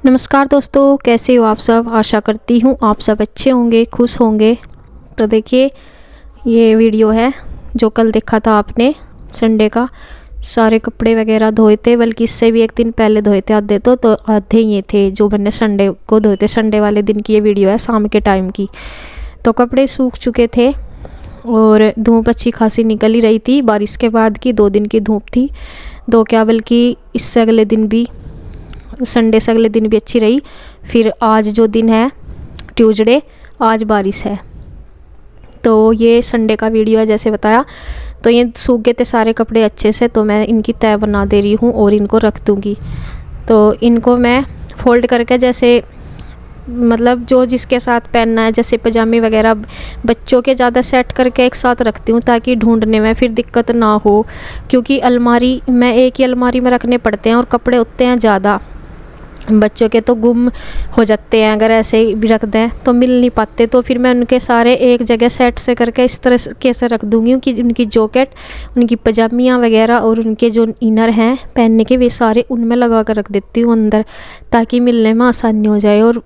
नमस्कार दोस्तों, कैसे हो आप सब। आशा करती हूँ आप सब अच्छे होंगे, खुश होंगे। तो देखिए, ये वीडियो है जो कल देखा था आपने संडे का। सारे कपड़े वगैरह धोए थे, बल्कि इससे भी एक दिन पहले धोए थे आधे। तो आधे ये थे जो मैंने संडे को धोए थे। संडे वाले दिन की ये वीडियो है, शाम के टाइम की। तो कपड़े सूख चुके थे और धूप अच्छी खासी निकल ही रही थी। बारिश के बाद की 2 दिन की धूप थी, दो क्या बल्कि इससे अगले दिन भी, संडे से अगले दिन भी अच्छी रही। फिर आज जो दिन है ट्यूसडे, आज बारिश है। तो ये संडे का वीडियो है जैसे बताया। तो ये सूख गए थे सारे कपड़े अच्छे से, तो मैं इनकी तह बना दे रही हूँ और इनको रख दूँगी। तो इनको मैं फोल्ड करके, जैसे मतलब जो जिसके साथ पहनना है, जैसे पजामे वगैरह बच्चों के ज़्यादा सेट करके एक साथ रखती हूँ ताकि ढूंढने में फिर दिक्कत ना हो। क्योंकि अलमारी में एक ही अलमारी में रखने पड़ते हैं और कपड़े होते हैं ज़्यादा। बच्चों के तो गुम हो जाते हैं, अगर ऐसे ही भी रख दें तो मिल नहीं पाते। तो फिर मैं उनके सारे एक जगह सेट से करके इस तरह कैसे रख दूँगी कि उनकी जैकेट, उनकी पजामियाँ वगैरह और उनके जो इनर हैं पहनने के, वे सारे उनमें लगा कर रख देती हूँ अंदर, ताकि मिलने में आसानी हो जाए। और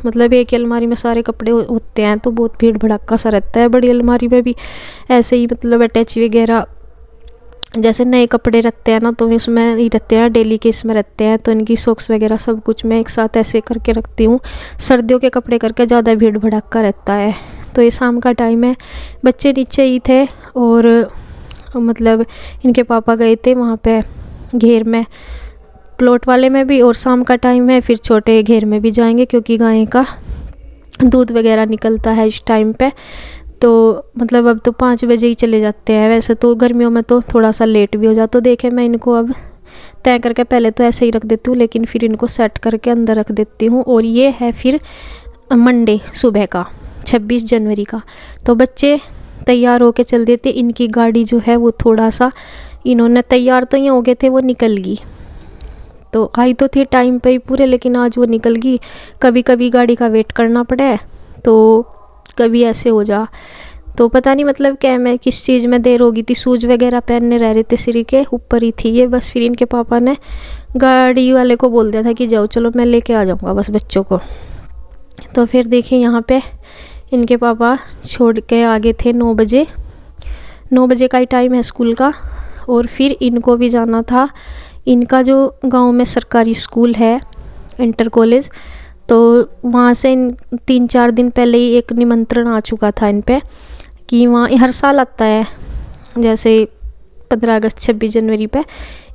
मतलब एक ही अलमारी में सारे कपड़े होते हैं तो बहुत भीड़ भड़क्का सा रहता है। बड़ी अलमारी में भी ऐसे ही मतलब अटैच वगैरह, जैसे नए कपड़े रखते हैं ना, तो उसमें ही रहते हैं, डेली के इसमें रहते हैं। तो इनकी सॉक्स वगैरह सब कुछ मैं एक साथ ऐसे करके रखती हूँ। सर्दियों के कपड़े करके ज़्यादा भीड़ भड़क्का रहता है। तो ये शाम का टाइम है, बच्चे नीचे ही थे और मतलब इनके पापा गए थे वहाँ पे घेर में, प्लॉट वाले में भी। और शाम का टाइम है, फिर छोटे घेर में भी जाएंगे क्योंकि गाय का दूध वगैरह निकलता है इस टाइम पे। तो मतलब अब तो 5 बजे ही चले जाते हैं। वैसे तो गर्मियों में तो थोड़ा सा लेट भी हो जाता। तो देखे, मैं इनको अब तय करके पहले तो ऐसे ही रख देती हूँ, लेकिन फिर इनको सेट करके अंदर रख देती हूँ। और ये है फिर मंडे सुबह का, 26 जनवरी का। तो बच्चे तैयार होके चल देते। इनकी गाड़ी जो है वो थोड़ा सा, इन्होंने तैयार तो ये हो गए थे, वो निकल गई। तो आई तो थी टाइम पे ही पूरे, लेकिन आज वो निकल गई। कभी कभी गाड़ी का वेट करना पड़े, तो कभी ऐसे हो जा। तो पता नहीं मतलब क्या, मैं किस चीज़ में देर हो गई थी। शूज़ वगैरह पहनने रह रहे थे, सिरी के ऊपर ही थी ये बस। फिर इनके पापा ने गाड़ी वाले को बोल दिया था कि जाओ, चलो मैं लेके आ जाऊँगा बस बच्चों को। तो फिर देखिए यहाँ पे इनके पापा छोड़ के आगे थे 9 बजे। 9 बजे का ही टाइम है स्कूल का। और फिर इनको भी जाना था, इनका जो गाँव में सरकारी स्कूल है, इंटर कॉलेज, तो वहाँ से 3-4 दिन पहले ही एक निमंत्रण आ चुका था इन पे कि वहाँ हर साल आता है, जैसे 15 अगस्त 26 जनवरी पे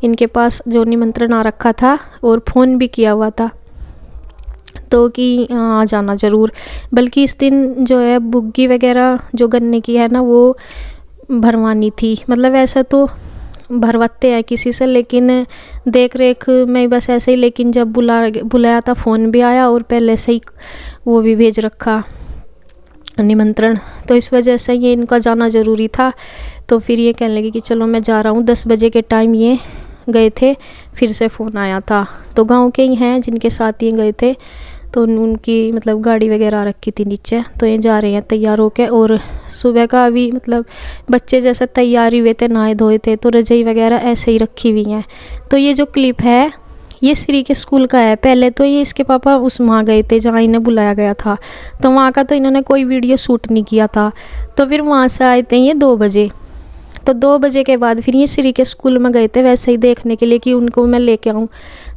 इनके पास जो निमंत्रण आ रखा था और फ़ोन भी किया हुआ था, तो कि आ जाना ज़रूर। बल्कि इस दिन जो है बुग्गी वगैरह जो गन्ने की है ना, वो भरवानी थी। मतलब ऐसा तो भरवाते हैं किसी से, लेकिन देख रेख में बस ऐसे ही। लेकिन जब बुलाया था, फ़ोन भी आया और पहले से ही वो भी भेज रखा निमंत्रण। तो इस वजह से ये इनका जाना ज़रूरी था। तो फिर ये कहने लगे कि चलो मैं जा रहा हूँ। 10 बजे के टाइम ये गए थे, फिर से फ़ोन आया था। तो गांव के ही हैं जिनके साथ ये गए थे, तो उनकी मतलब गाड़ी वगैरह रखी थी नीचे। तो ये जा रहे हैं तैयार होके। और सुबह का अभी मतलब बच्चे जैसे तैयार हुए थे, नहाए धोए थे, तो रजाई वगैरह ऐसे ही रखी हुई हैं। तो ये जो क्लिप है ये श्री के स्कूल का है। पहले तो ये इसके पापा उस वहाँ गए थे जहाँ इन्हें बुलाया गया था, तो वहाँ का तो इन्होंने कोई वीडियो शूट नहीं किया था। तो फिर वहाँ से आए थे ये 2 बजे। तो 2 बजे के बाद फिर ये श्री के स्कूल में गए थे वैसे ही देखने के लिए कि उनको मैं लेके आऊँ।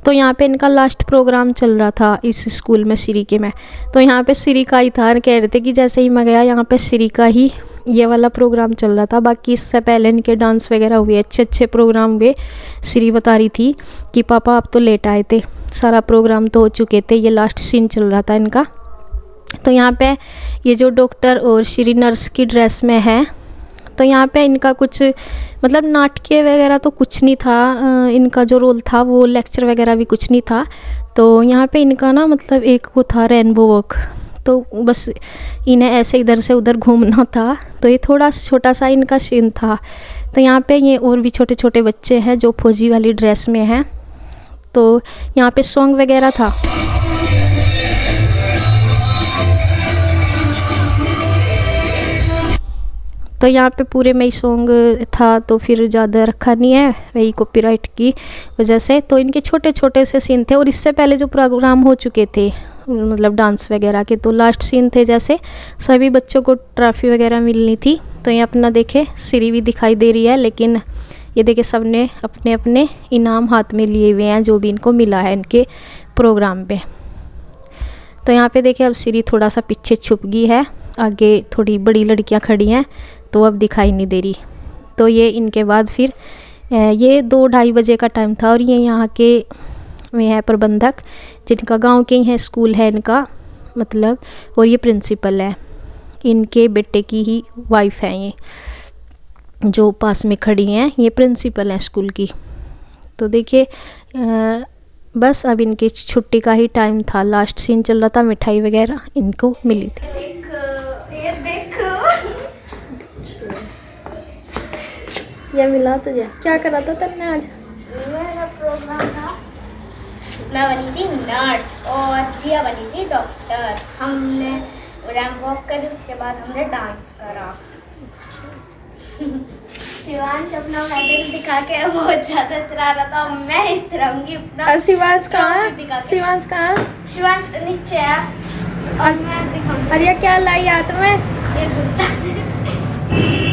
तो यहाँ पे इनका लास्ट प्रोग्राम चल रहा था इस स्कूल में, श्री के में। तो यहाँ पे श्री का ही था। कह रहे थे कि जैसे ही मैं गया यहाँ पे श्री का ही ये वाला प्रोग्राम चल रहा था। बाकी इससे पहले इनके डांस वगैरह हुए, अच्छे अच्छे प्रोग्राम हुए। श्री बता रही थी कि पापा आप तो लेट आए थे, सारा प्रोग्राम तो हो चुके थे, ये लास्ट सीन चल रहा था इनका। तो यहाँ पे ये जो डॉक्टर और श्री नर्स की ड्रेस में है, तो यहाँ पे इनका कुछ मतलब नाटकीय वगैरह तो कुछ नहीं था। इनका जो रोल था वो लेक्चर वगैरह भी कुछ नहीं था। तो यहाँ पे इनका ना मतलब एक वो था रेनबो वॉक, तो बस इन्हें ऐसे इधर से उधर घूमना था। तो ये थोड़ा छोटा सा इनका सीन था। तो यहाँ पे ये और भी छोटे छोटे बच्चे हैं जो फौजी वाली ड्रेस में हैं। तो यहाँ पे सॉन्ग वगैरह था। तो यहाँ पे पूरे में ही सॉन्ग था तो फिर ज़्यादा रखा नहीं है वही कॉपीराइट की वजह से। तो इनके छोटे छोटे से सीन थे और इससे पहले जो प्रोग्राम हो चुके थे मतलब डांस वगैरह के, तो लास्ट सीन थे जैसे सभी बच्चों को ट्रॉफी वगैरह मिलनी थी। तो ये अपना देखे सिरी भी दिखाई दे रही है, लेकिन ये देखे सब ने अपने अपने इनाम हाथ में लिए हुए हैं जो भी इनको मिला है इनके प्रोग्राम पे। तो यहाँ पे देखिए अब सिरी थोड़ा सा पीछे छुप गई है, आगे थोड़ी बड़ी लड़कियाँ खड़ी हैं तो अब दिखाई नहीं दे रही। तो ये इनके बाद फिर ये 2-2:30 बजे का टाइम था और ये यहाँ के वे हैं प्रबंधक जिनका गांव के ही है, स्कूल है इनका मतलब, और ये प्रिंसिपल है, इनके बेटे की ही वाइफ है ये जो पास में खड़ी हैं, ये प्रिंसिपल हैं स्कूल की। तो देखिए बस अब इनकी छुट्टी का ही टाइम था, लास्ट सीन चल रहा था, मिठाई वगैरह इनको मिली थी। ये मिला तुझे, क्या करा था तुमने आज? मेरा प्रोग्राम था, मैं बनी थी नर्स और जिया बनी थी डॉक्टर। हमने रैंप वॉक करी, उसके बाद हमने डांस करा। शिवांश अपना मेडल दिखा के बहुत ज्यादा इतरा रहा था, मैं इतराऊंगी अपना। शिवांश कहाँ? शिवांश कहाँ? शिवांश नीचे है और मैं दिखाऊंगी। और ये क्या लाई हाथ में? ये गुड्डा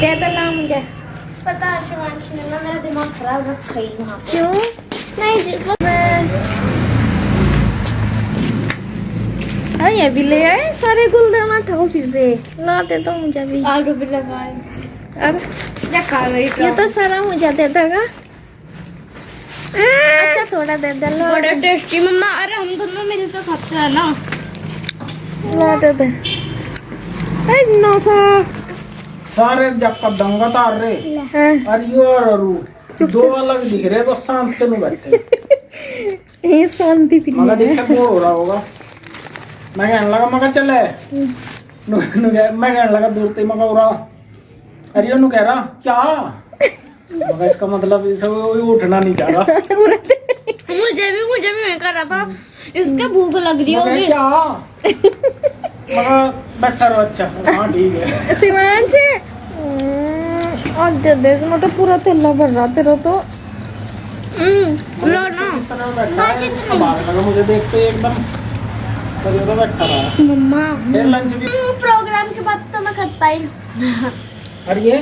दे तो ला मुझे। पता शिवांश ने ना मेरा दिमाग खराब रख गई वहाँ पे। क्यों? नहीं जी ये भी ले आए सारे गुलदस्ता ठाओ फिर रे, लाते तो मुझे भी। आलू भी लगाए और ये ये तो सारा मुझे दे देगा। अच्छा थोड़ा दे दे लो। बड़ा टेस्टी मम्मा, अरे हम दोनों मिलकर खाते हैं ना। ला दे दे। नौसा सारे जब का दंगा तार रे अरियो और अरू दो अलग दिख रहे, बस शांत से नहीं बैठे। ये शांति प्रिय मगर देख के बोर हो रहा होगा। मैं कहने लगा मगर चले मैं कहने लगा दूर ते मगर उड़ा अरियो नु कह रहा क्या, मगर इसका मतलब इसे उठना नहीं चाह रहा। मुझे भी मैं कर रहा था, इसके भूख लग रही होगी क्या मगर बैठा रहो। अच्छा हाँ ठीक है। शिवांश आज देश में तो पूरा तेला भर रहा तेरा तो। लो ना इस तरह बैठा है, कमाल लगा मुझे देख के एकदम तो बैठा रहा। मम्मा, फिर लंच भी प्रोग्राम के बाद तो मैं करता ही। और ये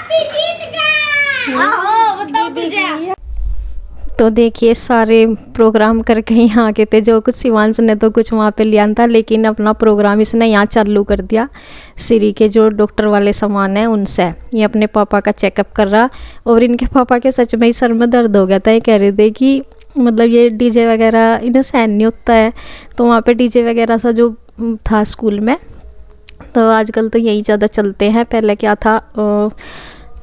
जीत गया। आओ बताओ तुझे। तो देखिए सारे प्रोग्राम करके यहाँ आके थे, जो कुछ शिवांश ने तो कुछ वहाँ पे लिया था, लेकिन अपना प्रोग्राम इसने यहाँ चालू कर दिया। सिरी के जो डॉक्टर वाले सामान हैं उनसे ये अपने पापा का चेकअप कर रहा, और इनके पापा के सच में ही सर में दर्द हो गया था। ये कह रहे थे कि मतलब ये डीजे वगैरह इन्हें सहन नहीं होता है, तो वहाँ पे डीजे वगैरह सा जो था स्कूल में, तो आजकल तो यही ज़्यादा चलते हैं। पहले क्या था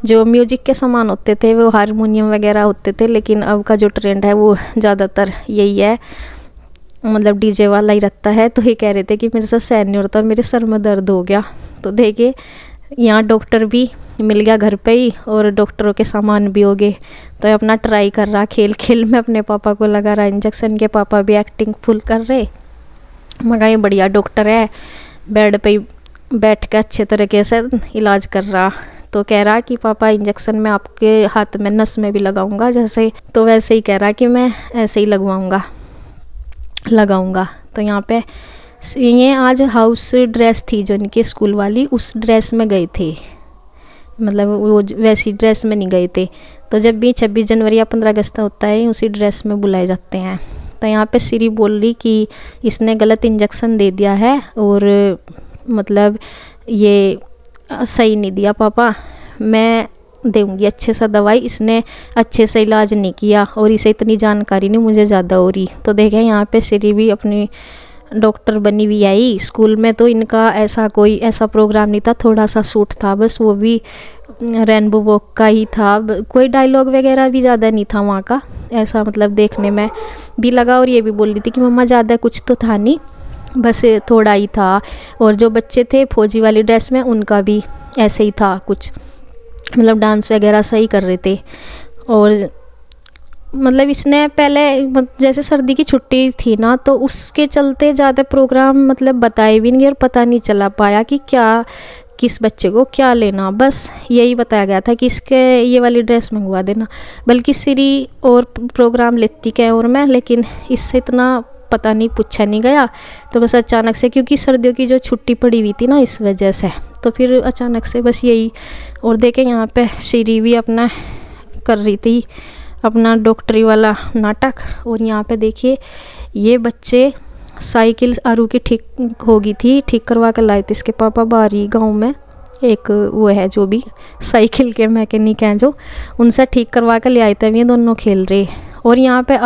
जो म्यूजिक के सामान होते थे वो हारमोनियम वगैरह होते थे, लेकिन अब का जो ट्रेंड है वो ज़्यादातर यही है, मतलब डीजे वाला ही रहता है। तो ये कह रहे थे कि मेरे से सहन नहीं होता और मेरे सर में दर्द हो गया। तो देखिए यहाँ डॉक्टर भी मिल गया घर पे ही, और डॉक्टरों के सामान भी हो गए। तो अपना ट्राई कर रहा, खेल खेल में अपने पापा को लगा रहा इंजेक्शन। के पापा भी एक्टिंग फुल कर रहे, मगर ये बढ़िया डॉक्टर है, बेड पे बैठ के अच्छे तरीके से इलाज कर रहा। तो कह रहा कि पापा इंजेक्शन मैं आपके हाथ में नस में भी लगाऊंगा जैसे, तो वैसे ही कह रहा कि मैं ऐसे ही लगाऊंगा। तो यहाँ पे ये आज हाउस ड्रेस थी जो इनके स्कूल वाली, उस ड्रेस में गए थे, मतलब वो वैसी ड्रेस में नहीं गए थे। तो जब भी 26 जनवरी या 15 अगस्त होता है उसी ड्रेस में बुलाए जाते हैं। तो यहाँ पे सिरी बोल रही कि इसने गलत इंजेक्शन दे दिया है, और मतलब ये सही नहीं दिया पापा, मैं दूंगी अच्छे से दवाई, इसने अच्छे से इलाज नहीं किया और इसे इतनी जानकारी नहीं मुझे ज़्यादा हो रही। तो देखें यहाँ पे सिरी भी अपनी डॉक्टर बनी हुई आई। स्कूल में तो इनका कोई ऐसा प्रोग्राम नहीं था, थोड़ा सा शूट था बस, वो भी रेनबो वॉक का ही था, कोई डायलॉग वगैरह भी ज़्यादा नहीं था वहाँ का, ऐसा मतलब देखने में भी लगा। और ये भी बोल रही थी कि मम्मा ज़्यादा कुछ तो था नहीं, बस थोड़ा ही था। और जो बच्चे थे फौजी वाली ड्रेस में उनका भी ऐसे ही था कुछ, मतलब डांस वगैरह सही कर रहे थे। और मतलब इसने पहले जैसे सर्दी की छुट्टी थी ना, तो उसके चलते ज़्यादा प्रोग्राम मतलब बताए भी नहीं और पता नहीं चला पाया कि क्या किस बच्चे को क्या लेना, बस यही बताया गया था कि इसके ये वाली ड्रेस मंगवा देना। बल्कि श्री और प्रोग्राम लेती क्या और मैं, लेकिन इससे इतना पता नहीं, पूछा नहीं गया। तो बस अचानक से, क्योंकि सर्दियों की जो छुट्टी पड़ी हुई थी ना, इस वजह से, तो फिर अचानक से बस यही। और देखें यहाँ पे श्री भी अपना कर रही थी अपना डॉक्टरी वाला नाटक। और यहाँ पे देखिए ये बच्चे साइकिल आरू की ठीक हो गई थी, ठीक करवा कर लाए थे इसके पापा बाहरी गांव में। एक वो है जो भी साइकिल के मैकेनिक हैं, जो उनसे ठीक करवा कर ले आए थे। ये दोनों खेल रहे। और यहाँ पे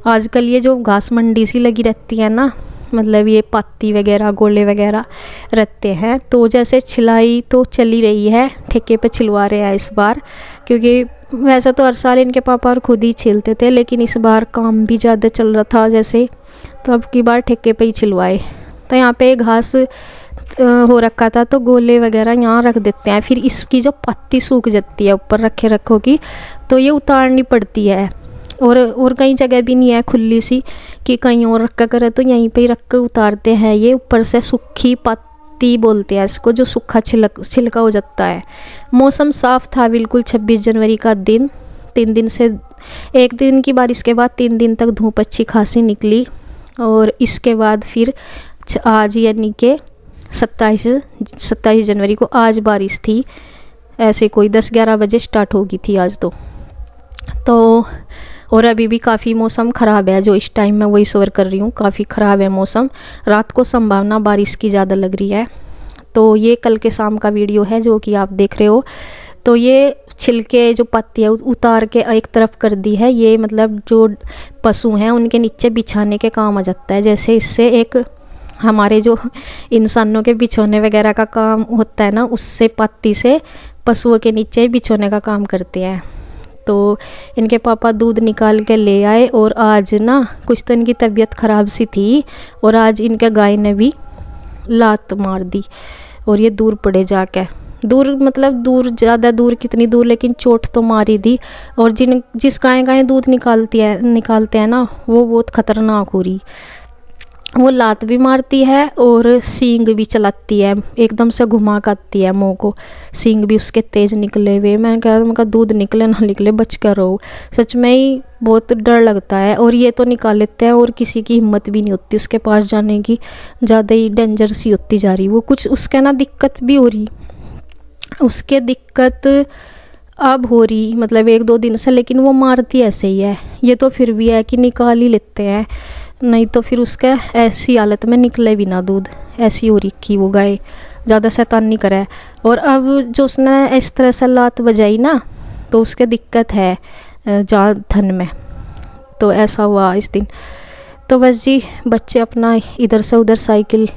आजकल ये जो घास मंडी सी लगी रहती है ना, मतलब ये पाती वगैरह गोले वगैरह रहते हैं, तो जैसे छिलाई तो चली रही है, ठेके पे छिलवा रहे हैं इस बार। क्योंकि वैसे तो हर साल इनके पापा और खुद ही छिलते थे, लेकिन इस बार काम भी ज़्यादा चल रहा था जैसे, तो अब की बार ठेके पे ही छिलवाए। तो यहाँ पे घास हो रखा था, तो गोले वगैरह यहाँ रख देते हैं। फिर इसकी जो पत्ती सूख जाती है ऊपर रखो की, तो ये उतारनी पड़ती है। और कई जगह भी नहीं है खुली सी कि कहीं और रखा करे, तो यहीं पे ही रख कर उतारते हैं। ये ऊपर से सूखी पत्ती बोलते हैं इसको, जो सूखा छिलका हो जाता है। मौसम साफ़ था बिल्कुल। 26 जनवरी का दिन, 3 दिन से, एक दिन की बारिश के बाद 3 दिन तक धूप अच्छी खासी निकली। और इसके बाद फिर आज यानी कि 27 जनवरी को आज बारिश थी। ऐसे कोई 10-11 बजे स्टार्ट होगी थी आज तो और अभी भी काफ़ी मौसम ख़राब है। जो इस टाइम मैं वही शोर कर रही हूँ, काफ़ी ख़राब है मौसम। रात को संभावना बारिश की ज़्यादा लग रही है। तो ये कल के शाम का वीडियो है जो कि आप देख रहे हो। तो ये छिलके जो पत्ती है उतार के एक तरफ कर दी है। ये मतलब जो पशु हैं उनके नीचे बिछाने के काम आ जाता है। जैसे इससे एक हमारे जो इंसानों के बिछोने वगैरह का काम होता है ना, उससे पत्ती से पशुओं के नीचे बिछोने का काम करते हैं। तो इनके पापा दूध निकाल के ले आए। और आज ना कुछ तो इनकी तबीयत ख़राब सी थी, और आज इनके गाय ने भी लात मार दी। और ये दूर पड़े जाके, दूर मतलब दूर, ज़्यादा दूर कितनी दूर, लेकिन चोट तो मारी दी। और जिस गाय दूध निकालते हैं ना, वो बहुत ख़तरनाक हो रही। वो लात भी मारती है और सींग भी चलाती है, एकदम से घुमा करती है मुँह को। सींग भी उसके तेज़ निकले हुए। मैंने कहा उनका दूध निकले ना निकले, बच कर रहो। सच में ही बहुत डर लगता है। और ये तो निकाल लेते हैं, और किसी की हिम्मत भी नहीं होती उसके पास जाने की, ज़्यादा ही डेंजर सी होती जा रही। वो कुछ उसके ना दिक्कत भी हो रही, उसके दिक्कत अब हो रही, मतलब 1-2 दिन से। लेकिन वो मारती ऐसे ही है। ये तो फिर भी है कि निकाल ही लेते हैं, नहीं तो फिर उसका ऐसी हालत में निकले भी ना दूध। ऐसी हो रही वो गाय, ज़्यादा शैतान नहीं करे। और अब जो उसने इस तरह से लात बजाई ना, तो उसके दिक्कत है जान धन में। तो ऐसा हुआ इस दिन। तो बस जी, बच्चे अपना इधर से उधर साइकिल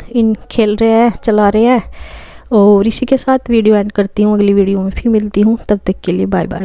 खेल रहे हैं, चला रहे हैं। और इसी के साथ वीडियो एंड करती हूँ। अगली वीडियो में फिर मिलती हूँ, तब तक के लिए बाय बाय।